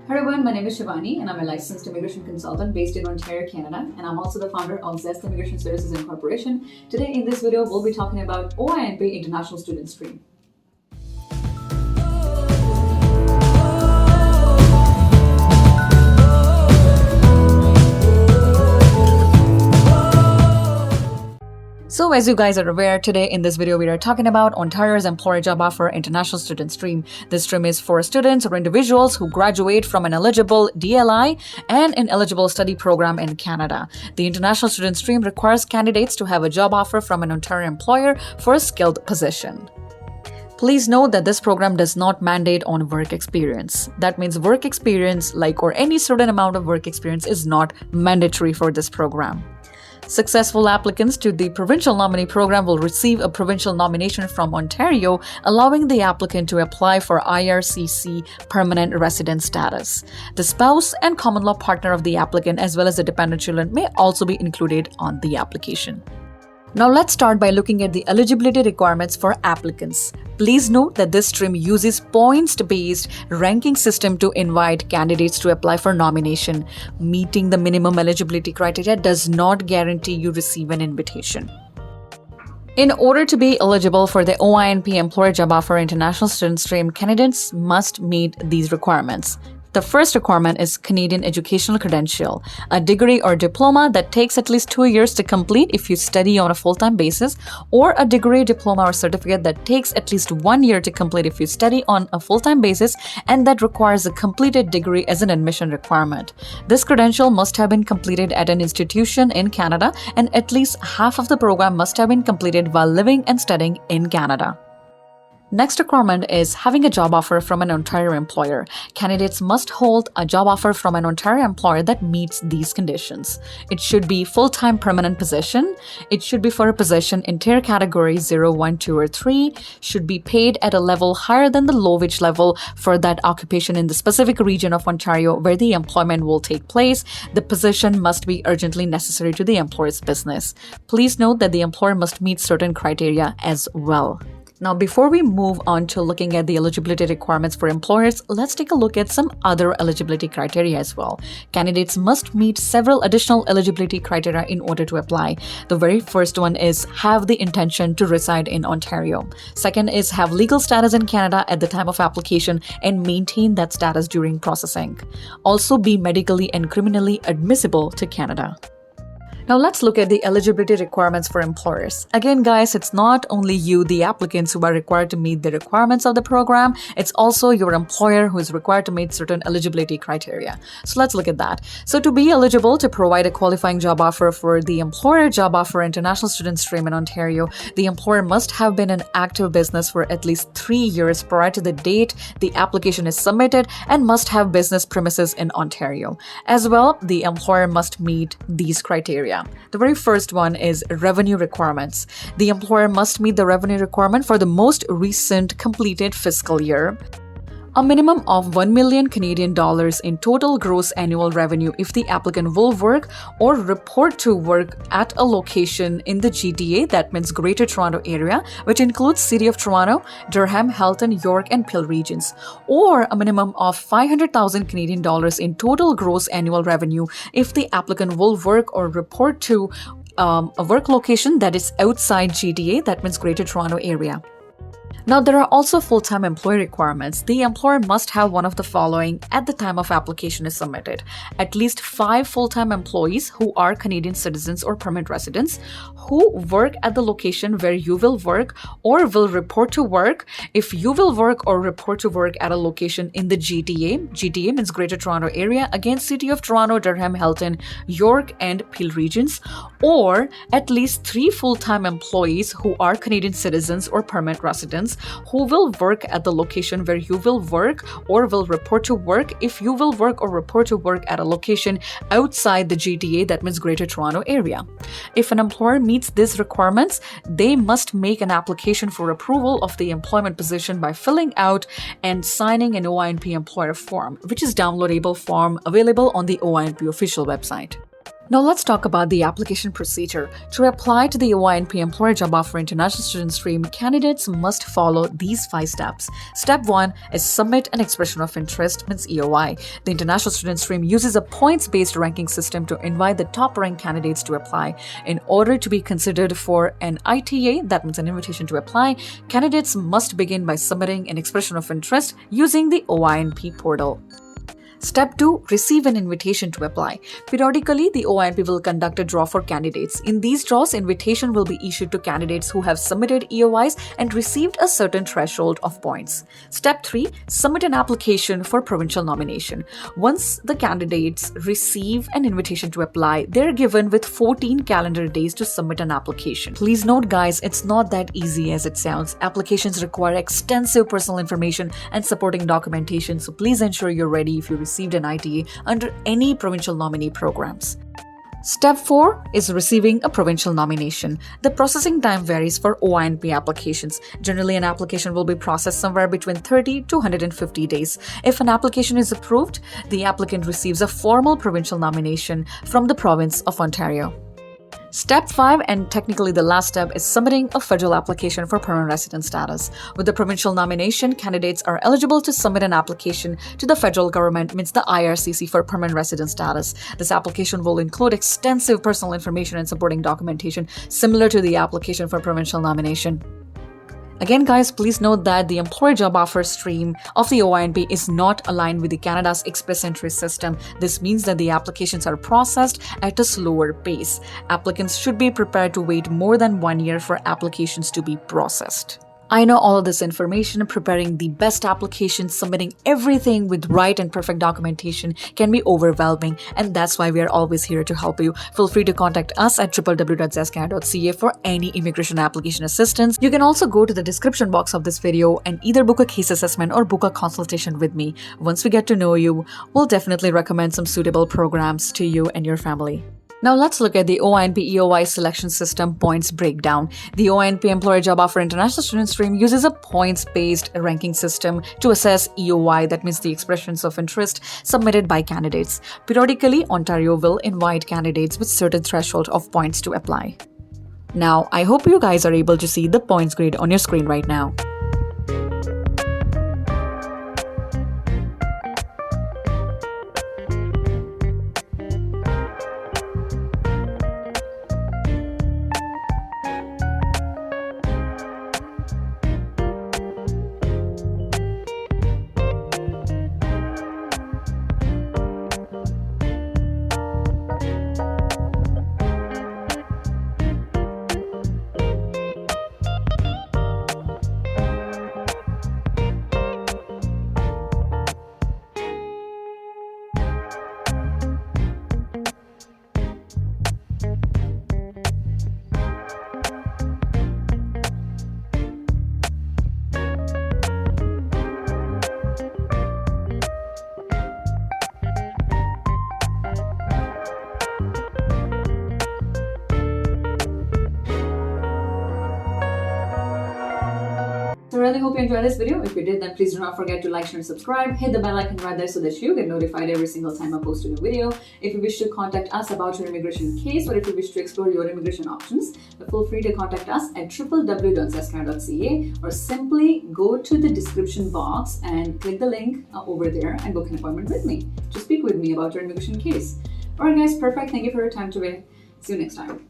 Hi everyone, my name is Shivani and I'm a licensed immigration consultant based in Ontario, Canada, and I'm also the founder of Zeste Immigration Services Incorporation. Today in this video, we'll be talking about OINP International Student Stream. So as you guys are aware, today in this video we are talking about Ontario's Employer Job Offer International Student Stream. This stream is for students or individuals who graduate from an eligible DLI and an eligible study program in Canada. The International Student Stream requires candidates to have a job offer from an Ontario employer for a skilled position. Please note that this program does not mandate on work experience. That means work experience, or any certain amount of work experience, is not mandatory for this program. Successful applicants to the Provincial Nominee Program will receive a provincial nomination from Ontario, allowing the applicant to apply for RCIC permanent resident status. The spouse and common law partner of the applicant, as well as the dependent children, may also be included on the application. Now let's start by looking at the eligibility requirements for applicants. Please note that this stream uses points-based ranking system to invite candidates to apply for nomination. Meeting the minimum eligibility criteria does not guarantee you receive an invitation. In order to be eligible for the OINP Employer Job Offer International Student Stream, candidates must meet these requirements. The first requirement is Canadian Educational Credential, a degree or diploma that takes at least 2 years to complete if you study on a full-time basis, or a degree, diploma, or certificate that takes at least 1 year to complete if you study on a full-time basis and that requires a completed degree as an admission requirement. This credential must have been completed at an institution in Canada, and at least half of the program must have been completed while living and studying in Canada. Next requirement is having a job offer from an Ontario employer. Candidates must hold a job offer from an Ontario employer that meets these conditions. It should be full-time permanent position. It should be for a position in tier category 0, 1, 2, or 3. Should be paid at a level higher than the low wage level for that occupation in the specific region of Ontario where the employment will take place. The position must be urgently necessary to the employer's business. Please note that the employer must meet certain criteria as well. Now, before we move on to looking at the eligibility requirements for employers, let's take a look at some other eligibility criteria as well. Candidates must meet several additional eligibility criteria in order to apply. The very first one is have the intention to reside in Ontario. Second is have legal status in Canada at the time of application and maintain that status during processing. Also be medically and criminally admissible to Canada. Now let's look at the eligibility requirements for employers. Again, guys, it's not only you, the applicants, who are required to meet the requirements of the program. It's also your employer who is required to meet certain eligibility criteria. So let's look at that. So to be eligible to provide a qualifying job offer for the Employer Job Offer International Student Stream in Ontario, the employer must have been in active business for at least 3 years prior to the date the application is submitted and must have business premises in Ontario. As well, the employer must meet these criteria. The very first one is revenue requirements. The employer must meet the revenue requirement for the most recent completed fiscal year. A minimum of 1 million Canadian dollars in total gross annual revenue if the applicant will work or report to work at a location in the GTA, that means Greater Toronto Area, which includes City of Toronto, Durham, Halton, York, and Peel regions, or a minimum of 500,000 Canadian dollars in total gross annual revenue if the applicant will work or report to a work location that is outside GTA, that means Greater Toronto Area. Now, there are also full-time employee requirements. The employer must have one of the following at the time of application is submitted. At least 5 full-time employees who are Canadian citizens or permanent residents who work at the location where you will work or will report to work. If you will work or report to work at a location in the GTA, GTA means Greater Toronto Area, again City of Toronto, Durham, Halton, York, and Peel regions, or at least 3 full-time employees who are Canadian citizens or permanent residents who will work at the location where you will work or will report to work if you will work or report to work at a location outside the GTA, that means Greater Toronto Area. If an employer meets these requirements, they must make an application for approval of the employment position by filling out and signing an OINP employer form, which is downloadable form available on the OINP official website. Now let's talk about the application procedure. To apply to the OINP employer job offer international student stream, candidates must follow these 5 steps. Step 1 is submit an expression of interest, means EOI. The international student stream uses a points-based ranking system to invite the top-ranked candidates to apply. In order to be considered for an ITA, that means an invitation to apply, candidates must begin by submitting an expression of interest using the OINP portal. Step 2. Receive an invitation to apply. Periodically, the OINP will conduct a draw for candidates. In these draws, invitation will be issued to candidates who have submitted EOIs and received a certain threshold of points. Step 3. Submit an application for provincial nomination. Once the candidates receive an invitation to apply, they're given with 14 calendar days to submit an application. Please note, guys, it's not that easy as it sounds. Applications require extensive personal information and supporting documentation, so please ensure you're ready if you received an ITA under any provincial nominee programs. Step 4 is receiving a provincial nomination. The processing time varies for OINP applications. Generally, an application will be processed somewhere between 30 to 150 days. If an application is approved, the applicant receives a formal provincial nomination from the province of Ontario. Step 5, and technically the last step, is submitting a federal application for permanent resident status. With the provincial nomination, candidates are eligible to submit an application to the federal government, means the RCIC, for permanent resident status. This application will include extensive personal information and supporting documentation similar to the application for provincial nomination. Again, guys, please note that the employer job offer stream of the OINP is not aligned with the Canada's express entry system. This means that the applications are processed at a slower pace. Applicants should be prepared to wait more than 1 year for applications to be processed. I know all of this information, preparing the best application, submitting everything with right and perfect documentation can be overwhelming, and that's why we are always here to help you. Feel free to contact us at www.zeste.ca for any immigration application assistance. You can also go to the description box of this video and either book a case assessment or book a consultation with me. Once we get to know you, we'll definitely recommend some suitable programs to you and your family. Now let's look at the OINP EOI selection system points breakdown. The OINP employer job offer international student stream uses a points-based ranking system to assess EOI, that means the expressions of interest submitted by candidates. Periodically, Ontario will invite candidates with certain threshold of points to apply. Now, I hope you guys are able to see the points grid on your screen right now. So I really hope you enjoyed this video. If you did, then please do not forget to like, share, and subscribe. Hit the bell icon right there so that you get notified every single time I post a new video. If you wish to contact us about your immigration case, or if you wish to explore your immigration options, then feel free to contact us at www.zeste.ca, or simply go to the description box and click the link over there and book an appointment with me to speak with me about your immigration case. Alright guys, perfect. Thank you for your time today. See you next time.